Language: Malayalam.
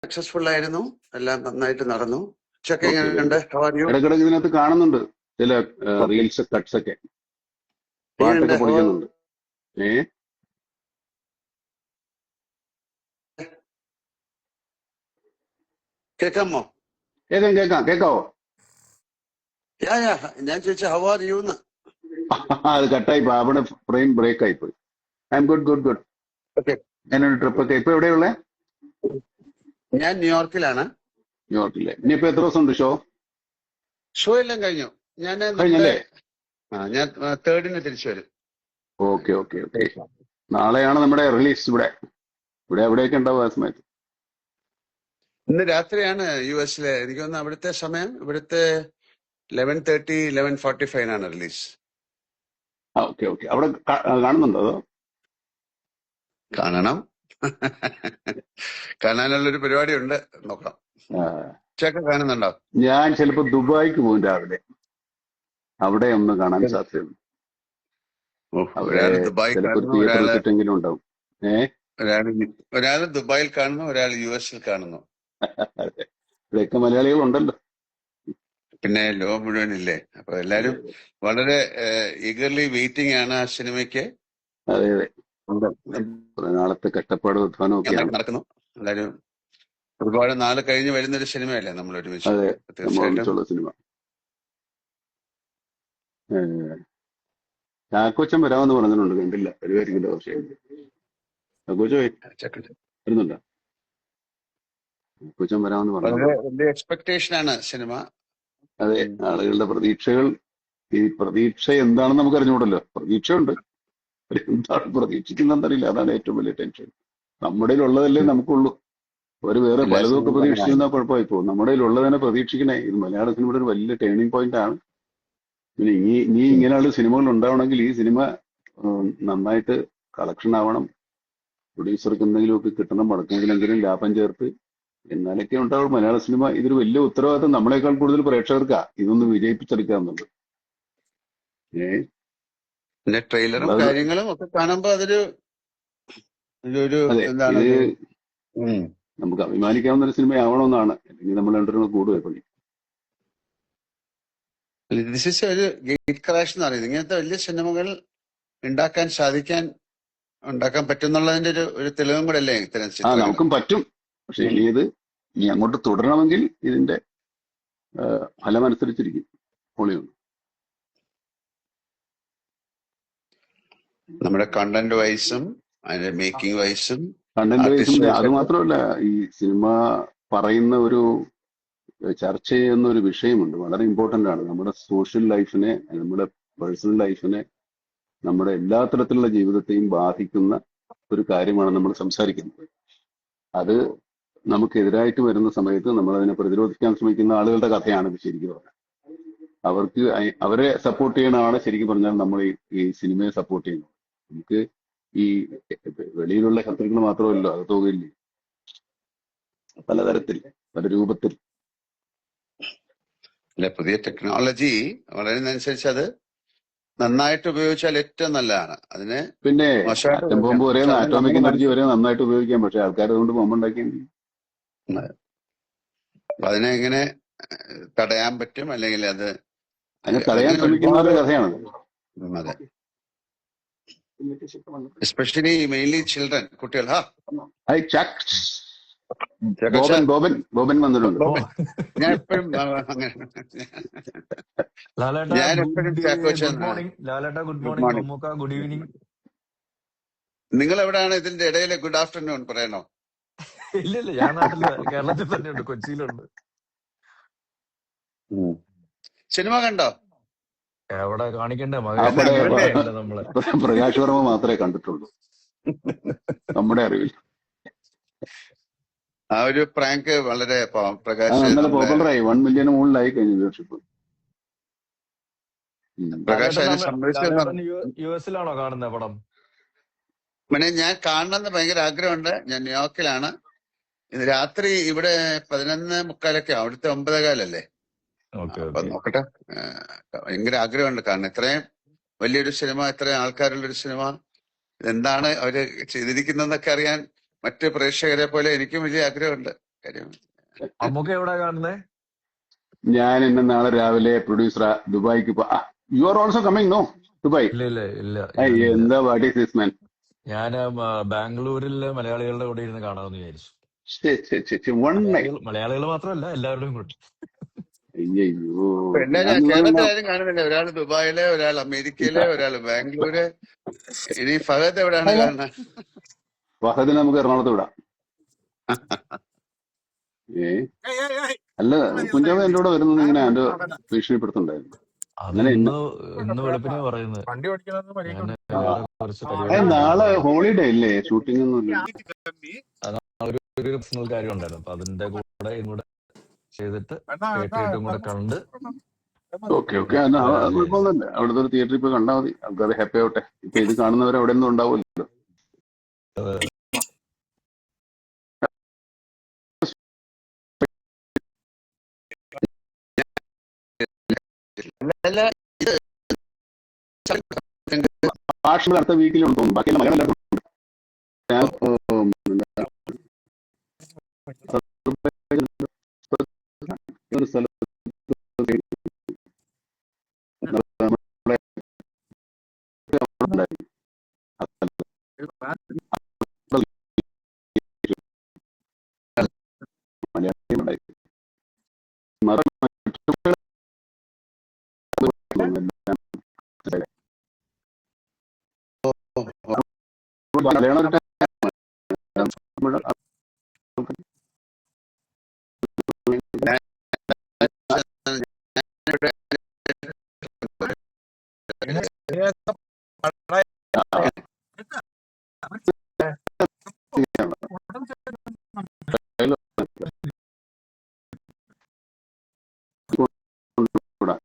സക്സസ്ഫുൾ ആയിരുന്നു. എല്ലാം നന്നായിട്ട് നടന്നു. ചെക്ക് ഓക്കെ, വെരി എങ്ങനെയുണ്ട്? ഗുഡ്. How are you? ഇടക്കിടക്ക് ഇതിനകത്ത് കാണുന്നുണ്ട് ചില റീൽസ് കട്ട്സ് ഒക്കെ, എങ്ങനെയുണ്ട്? പാട്ടൊക്കെ പൊളിക്കുന്നുണ്ട്. ഏ കേൾക്കാമോ? കേൾക്കാം കേൾക്കാവോ? ഞാൻ ചോദിച്ച ഹൗ ആർ യു എന്ന്. അത് കട്ടായി പോയി, അവിടെ ഫ്രെയിം ബ്രേക്ക് ആയി പോയി. I M good good good. Okay. ഞാനൊരു ട്രിപ്പ് ഒക്കെ. ഇപ്പൊ എവിടെയുള്ളേ? ഞാൻ ന്യൂയോർക്കിലാണ്. ന്യൂയോർക്കിലെ. ഇനിയിപ്പോ എത്ര ദിവസം ഉണ്ട് ഷോ? ഷോ എല്ലാം കഴിഞ്ഞു. ഞാൻ കഴിഞ്ഞല്ലേ? ഞാൻ 3rd തിരിച്ചു വരും. Okay okay okay. നാളെയാണ് നമ്മുടെ റിലീസ്. ഇവിടെ എവിടെയൊക്കെ ഉണ്ടാവും ആ സമയത്ത്? ഇന്ന് രാത്രിയാണ് US-ലെ. എനിക്ക് തോന്നുന്നു അവിടുത്തെ സമയം ഇവിടുത്തെ 11:30 11:45 റിലീസ്. Okay okay. അവിടെ കാണുന്നുണ്ടോ അതോ? കാണണം. കാണാനുള്ളൊരു പരിപാടി ഉണ്ട്, നോക്കാം. ചേക്ക കാണുന്നുണ്ടോ? ഞാൻ ചിലപ്പോ ദുബായിക്ക് പോകും രാവിലെ. അവിടെ ഒന്ന് കാണാൻ സാധ്യതയുണ്ട്. അവിടെ ഒരാള് ദുബായ് ചിലപ്പോ കാണുന്നു, തിയേറ്റർ വെച്ചിട്ടെങ്കിലും ഉണ്ടാവും. ഒരാള് ദുബായിൽ കാണുന്നു, ഒരാൾ US-ൽ കാണുന്നു. ഇവിടെയൊക്കെ മലയാളികൾ ഉണ്ടല്ലോ. പിന്നെ ലോകം മുഴുവനില്ലേ. അപ്പൊ എല്ലാരും വളരെ ഈഗർലി വെയിറ്റിംഗ് ആണ് ആ സിനിമയ്ക്ക്. അതെ അതെ. കുറെ നാളത്തെ കഷ്ടപ്പാട് ഉത്ഥാനം ഒക്കെയാണ്. നടക്കുന്നു. എല്ലാരും ഒരുപാട് നാള് കഴിഞ്ഞ് വരുന്നൊരു സിനിമയല്ലേ നമ്മൾ ഒരുമിച്ച്. അതെ, നമ്മൾ തീർച്ചയായിട്ടും ഒന്നിച്ചുള്ള സിനിമ. ചാക്കോച്ചൻ വരാമെന്ന് പറഞ്ഞിട്ടുണ്ട്, കണ്ടില്ല. വരുമായിരിക്കില്ല. പക്ഷേ ചാക്കോച്ച വരുന്നുണ്ടോ? ചാക്കോച്ചൻ വരാമെന്ന് പറഞ്ഞു. വലിയ എക്സ്പെക്ടേഷൻ ആണ് സിനിമ. അതെ, ആളുകളുടെ പ്രതീക്ഷകൾ. ഈ പ്രതീക്ഷ എന്താണെന്ന് നമുക്ക് അറിഞ്ഞുകൂടല്ലോ. പ്രതീക്ഷയുണ്ട്, എന്താണ് പ്രതീക്ഷിക്കുന്നറിയില്ല. അതാണ് ഏറ്റവും വലിയ ടെൻഷൻ. നമ്മുടെ ഉള്ളതല്ലേ നമുക്കുള്ളൂ. ഒരു വേറെ പലതൊക്കെ പ്രതീക്ഷിച്ചിരുന്നാൽ കുഴപ്പമായി പോകും. നമ്മുടെ ഉള്ളതിനെ പ്രതീക്ഷിക്കണേ. ഇത് മലയാള സിനിമയുടെ ഒരു വലിയ ടേണിംഗ് പോയിന്റ് ആണ്. പിന്നെ ഇനി ഇങ്ങനെയുള്ള സിനിമകൾ ഉണ്ടാവണമെങ്കിൽ ഈ സിനിമ നന്നായിട്ട് കളക്ഷൻ ആവണം. പ്രൊഡ്യൂസർക്ക് എന്തെങ്കിലുമൊക്കെ കിട്ടണം, മുടക്കെങ്കിലെങ്കിലും ലാഭം ചേർത്ത്, എന്നാലൊക്കെ ഉണ്ടാവും മലയാള സിനിമ. ഇതൊരു വലിയ ഉത്തരവാദിത്തം നമ്മളെക്കാൾ കൂടുതൽ പ്രേക്ഷകർക്കാ ഇതൊന്ന് വിജയിപ്പിച്ചെടുക്കുക എന്നുള്ളത്. പിന്നെ ട്രെയിലറും കാര്യങ്ങളും ഒക്കെ കാണുമ്പോ അതൊരു എന്താണ്, നമുക്ക് അഭിമാനിക്കാവുന്ന ഒരു സിനിമ ആവണമെന്നാണ്. അല്ലെങ്കിൽ നമ്മൾ രണ്ടുപേരും കൂടുക പണി. ദിസ് ഇസ് ഒരു ഗേറ്റ് ക്രാഷ് എന്ന് പറയുന്നത്. ഇങ്ങനത്തെ വലിയ സിനിമകൾ ഉണ്ടാക്കാൻ പറ്റുന്നുള്ളതിന്റെ ഒരു തെളിവും കൂടെ അല്ലേ ഇത്തരം ചിത്രങ്ങൾ? നമുക്കും പറ്റും. പക്ഷെ ഇനി അങ്ങോട്ട് തുടരണമെങ്കിൽ ഇതിന്റെ ഫലമനുസരിച്ചിരിക്കും. പൊളിയുണ്ട്. നമ്മുടെ കണ്ടന്റ് വൈസും അതിന്റെ മേക്കിംഗ് വൈസും അത് മാത്രമല്ല, ഈ സിനിമ പറയുന്ന ഒരു ചർച്ച ചെയ്യുന്ന ഒരു വിഷയമുണ്ട്, വളരെ ഇമ്പോർട്ടന്റ് ആണ്. നമ്മുടെ സോഷ്യൽ ലൈഫിനെ, നമ്മുടെ പേഴ്സണൽ ലൈഫിനെ, നമ്മുടെ എല്ലാ തരത്തിലുള്ള ജീവിതത്തെയും ബാധിക്കുന്ന ഒരു കാര്യമാണ് നമ്മൾ സംസാരിക്കുന്നത്. അത് നമുക്കെതിരായിട്ട് വരുന്ന സമയത്ത് നമ്മൾ അതിനെ പ്രതിരോധിക്കാൻ ശ്രമിക്കുന്ന ആളുകളുടെ കഥയാണ് ഇത് ശരിക്കും പറഞ്ഞാൽ. അവരെ സപ്പോർട്ട് ചെയ്യണമാണ് ശരിക്കും പറഞ്ഞാൽ നമ്മൾ ഈ സിനിമയെ സപ്പോർട്ട് ചെയ്യുന്നത്. നമുക്ക് ഈ വെളിയിലുള്ള ശത്രുക്കൾ മാത്രമല്ലോ, അത് തോന്നില്ലേ, പലതരത്തിൽ, പല രൂപത്തിൽ. പുതിയ ടെക്നോളജി വളരുന്നതനുസരിച്ച് അത് നന്നായിട്ട് ഉപയോഗിച്ചാൽ ഏറ്റവും നല്ലതാണ്. അതിന് പിന്നെ ആറ്റം ബോംബ് വരെ, ആറ്റോമിക് എനർജി വരെ നന്നായിട്ട് ഉപയോഗിക്കാം. പക്ഷെ ആൾക്കാർ അതുകൊണ്ട് ബോംബ് ഉണ്ടാക്കിയെങ്കിൽ അതിനെ എങ്ങനെ തടയാൻ പറ്റും, അല്ലെങ്കിൽ അതിനെ തടയാൻ ശ്രമിക്കുന്നവരുടെ കഥയാണ്. അതെ, എസ്പെഷ്യലി മെയിൻലി ചിൽഡ്രൻ, കുട്ടികൾ. ബോബൻ വന്നിട്ടുണ്ട്. ഞാൻ എപ്പോഴും ഗുഡ് ഈവനിങ്. നിങ്ങൾ എവിടെയാണ് ഇതിന്റെ ഇടയിലെ ഗുഡ് ആഫ്റ്റർനൂൺ പറയണോ? ഇല്ല, ഞാൻ നാട്ടില് കേരളത്തിൽ തന്നെയുണ്ട്, കൊച്ചിയിലുണ്ട്. സിനിമ കണ്ടോ? എവിടെ കാണിക്കണ്ടേ? നമ്മളെ പ്രകാശ് വർമ്മ മാത്രമേ കണ്ടിട്ടുള്ളൂ നമ്മുടെ അറിവിൽ. ആ ഒരു പ്രാങ്ക് വളരെ പ്രകാശ് പോപ്പുലറായി. 1 മില്യൺ മുകളിലായി കഴിഞ്ഞു വ്യൂവർഷിപ്പ്. പ്രകാശ് US-ലാണോ കാണുന്ന പടം? പിന്നെ ഞാൻ കാണണമെന്ന് ഭയങ്കര ആഗ്രഹമുണ്ട്. ഞാൻ ന്യൂയോർക്കിലാണ്. ഇത് രാത്രി ഇവിടെ 11:45 അവിടുത്തെ 9:15 അപ്പൊ നോക്കട്ടെ. ഭയങ്കര ആഗ്രഹമുണ്ട് കാരണം ഇത്രയും വലിയൊരു സിനിമ, ഇത്രയും ആൾക്കാരുള്ളൊരു സിനിമ, എന്താണ് അവര് ചെയ്തിരിക്കുന്നതെന്നൊക്കെ അറിയാൻ മറ്റ് പ്രേക്ഷകരെ പോലെ എനിക്കും വലിയ ആഗ്രഹമുണ്ട്. കാര്യം. അമ്മക്ക് എവിടെ കാണുന്നേ? ഞാൻ ഇന്ന് നാളെ രാവിലെ പ്രൊഡ്യൂസർ ദുബായിക്ക് you are also coming no Dubai? ഇല്ല ഇല്ല ഇല്ല, ഞാനില്ല. എന്താ വാട്ട് ഈസ് ദിസ് മാൻ? ഞാൻ ബാംഗ്ലൂരിലെ മലയാളികളുടെ കൂടെ ഇരുന്ന് കാണാമെന്ന് വിചാരിച്ചു. One night. മലയാളികൾ മാത്രമല്ല, എല്ലാവരുടെയും കൂടെ. അയ്യോ, പിന്നെ ഞാൻ കേരളത്തിലാരും കാണുന്നില്ല. ഒരാൾ ദുബായില്, ഒരാൾ അമേരിക്കയില്, ഒരാൾ ബാംഗ്ലൂര്. ഇനി ഫഹദ് എവിടെയാണ് കാണുന്നത്? ഫഹദിനെ നമുക്ക് എറണാകുളത്ത് വിടാം. അല്ല, കുഞ്ചാമ എന്റെ കൂടെ വരുന്നത് ഇങ്ങനെ എന്റെ ഭീഷണിപ്പെടുത്തുണ്ടായിരുന്നു. അത് ഇന്ന് വെളുപ്പിനെ പറയുന്നത്. ഞാൻ വേറെ കുറച്ച് നാളെ ഹോളിഡേ ഇല്ലേ, ഷൂട്ടിംഗ് ഒന്നുമില്ല. ഒരു പേഴ്സണൽ കാര്യം ഉണ്ടായിരുന്നു, അപ്പൊ അതിന്റെ കൂടെ ഇങ്ങോട്ട് ചെയ്തിട്ട് കേട്ടിട്ടും കൂടെ കണ്ട്. ഓക്കെ ഓക്കെ, കുഴപ്പമൊന്നുമില്ല. അവിടുത്തെ ഒരു തിയേറ്ററിൽ പോയി കണ്ടാൽ മതി, ആൾക്കാർ ഹാപ്പി ആവട്ടെ. ഇപ്പൊ ഇത് കാണുന്നവർ അവിടെ ഒന്നും ഉണ്ടാവുമല്ലോ. ഭാഷ അടുത്ത വീക്കിലുണ്ട് തോന്നുന്നു, ബാക്കിയെല്ലാം മലയാളം. ഒരു സ്ഥലത്ത് മലയാളം